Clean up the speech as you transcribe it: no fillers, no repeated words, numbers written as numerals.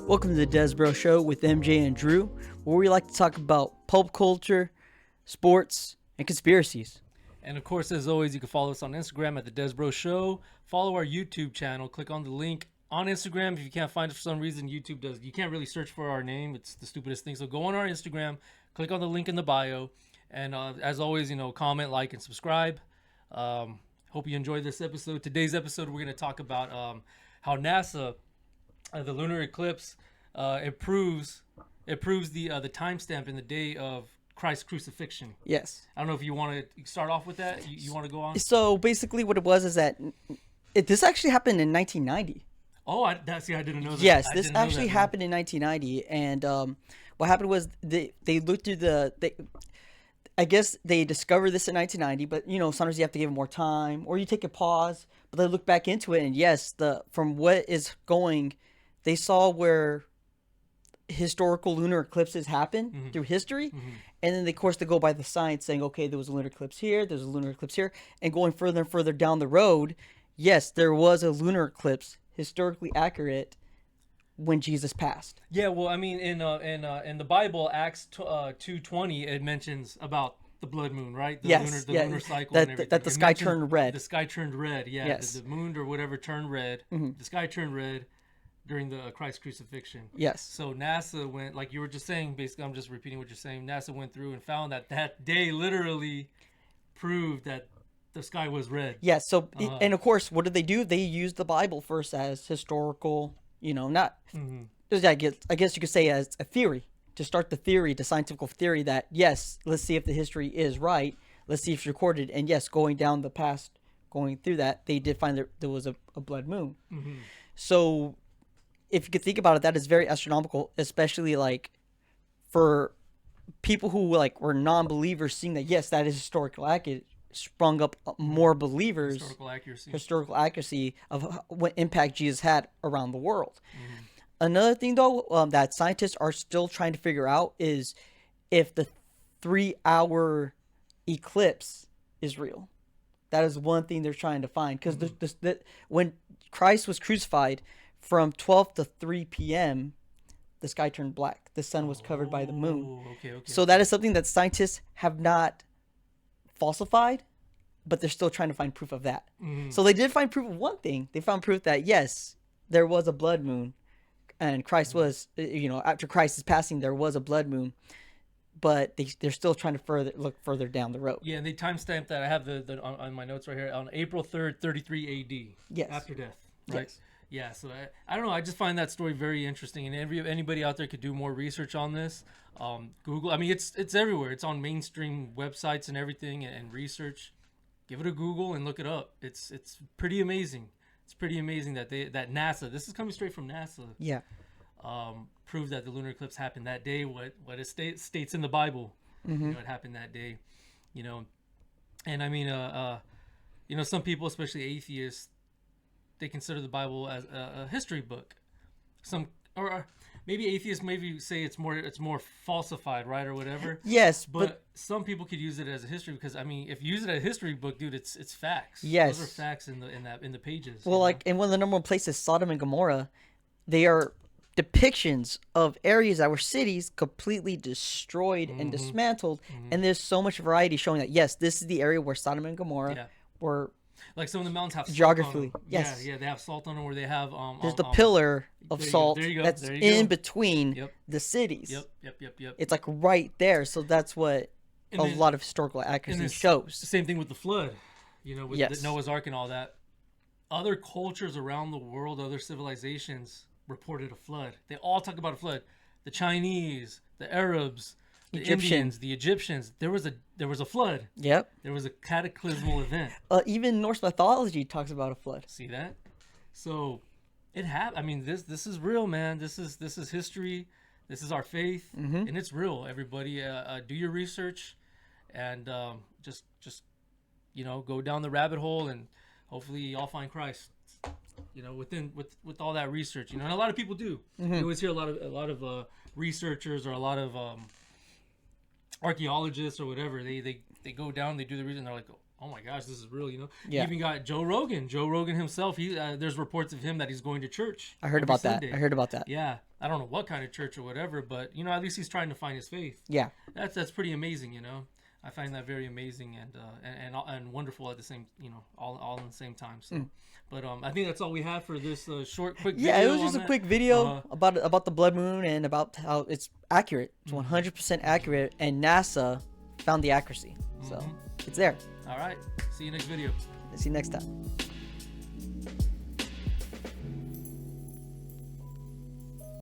Welcome to the Desbro Show with MJ and Drew, where we like to talk about pulp culture, sports, and conspiracies. And of course, as always, you can follow us on Instagram at the Desbro Show. Follow our YouTube channel. Click on the link on Instagram. If you can't find it for some reason, YouTube does. You can't really search for our name. It's the stupidest thing. So go on our Instagram, click on the link in the bio, and as always, comment, like, and subscribe. Hope you enjoyed this episode. Today's episode, we're going to talk about how NASA, the lunar eclipse, it proves the timestamp in the day of Christ's crucifixion. Yes. I don't know if you want to start off with that. You want to go on? So basically what it was is that this actually happened in 1990. Oh, I didn't know that. Yes, this actually happened in 1990. And what happened was they looked through I guess they discovered this in 1990, but sometimes you have to give it more time or you take a pause, but they look back into it and yes, from what is going, they saw where historical lunar eclipses happen through history. And then, of course, they go by the science saying, okay, there was a lunar eclipse here, there's a lunar eclipse here. And going further and further down the road, yes, there was a lunar eclipse, historically accurate, when Jesus passed. Yeah, well, I mean, in the Bible, Acts 2:20, it mentions about the blood moon, right? The lunar cycle and everything. That the sky turned red. The sky turned red, yeah. Yes. The moon or whatever turned red. The sky turned red during the Christ crucifixion. Yes. So NASA went, like you were just saying, basically, I'm just repeating what you're saying. NASA went through and found that day literally proved that the sky was red. Yes. So, and of course, what did they do? They used the Bible first as historical, not, I guess you could say as a theory, to start the scientific theory that, yes, let's see if the history is right. Let's see if it's recorded. And yes, going down the past, going through that, they did find there was a blood moon. So if you could think about it, that is very astronomical, especially like for people who were non-believers, seeing that, yes, that is historical accurate, sprung up more believers. Historical accuracy of what impact Jesus had around the world. Another thing, though, that scientists are still trying to figure out is if the 3-hour eclipse is real. That is one thing they're trying to find, because when Christ was crucified, from 12 to 3 p.m., the sky turned black. The sun was covered by the moon. Okay. So that is something that scientists have not falsified, but they're still trying to find proof of that. So they did find proof of one thing. They found proof that, yes, there was a blood moon, and Christ was, after Christ's passing, there was a blood moon, but they're still trying to look further down the road. Yeah, and they timestamped that. I have on my notes right here, on April 3rd, 33 AD. Yes. After death, right? Yes. Yeah, so I don't know. I just find that story very interesting, and anybody out there could do more research on this. Google. I mean, it's everywhere. It's on mainstream websites and everything, and research. Give it a Google and look it up. It's pretty amazing. It's pretty amazing that NASA. This is coming straight from NASA. Yeah. Proved that the lunar eclipse happened that day. What it states in the Bible. It happened that day. And I mean, some people, especially atheists, they consider the Bible as a history book. Or maybe atheists say it's more falsified, right, or whatever. Yes, but some people could use it as a history, because I mean, if you use it as a history book, dude, it's facts. Yes, those are facts in the pages. Well, like in one of the number one places, Sodom and Gomorrah, they are depictions of areas that were cities completely destroyed and dismantled, and there's so much variety showing that, yes, this is the area where Sodom and Gomorrah were. Like some of the mountains have geographically, salt on them. yes. Yeah, they have salt on them, or they have there's the pillar of salt that's in between Yep. the cities. Yep. It's like right there, so that's what a lot of historical accuracy shows. The same thing with the flood, with the Noah's Ark and all that. Other cultures around the world, other civilizations reported a flood. They all talk about a flood. The Chinese, the Arabs, the Indians, the Egyptians. There was a flood. Yep. There was a cataclysmal event. Even Norse mythology talks about a flood. See that? So it happened. I mean, this is real, man. This is history. This is our faith, and it's real. Everybody, do your research, and just go down the rabbit hole, and hopefully y'all find Christ. With all that research, and a lot of people do. You always hear a lot of researchers or a lot of archaeologists or whatever. They go down, they do the research, and they're like, oh my gosh, this is real, You even got Joe Rogan. Joe Rogan himself, there's reports of him that he's going to church. I heard about that. Yeah. I don't know what kind of church or whatever, but you know, at least he's trying to find his faith. Yeah. That's pretty amazing, you know. I find that very amazing and wonderful at the same, you know, all in the same time. So, but I think that's all we have for this quick video. Yeah, it was just a quick video about the blood moon and about how it's accurate. It's 100% accurate, and NASA found the accuracy. So it's there. All right. See you next video. See you next time.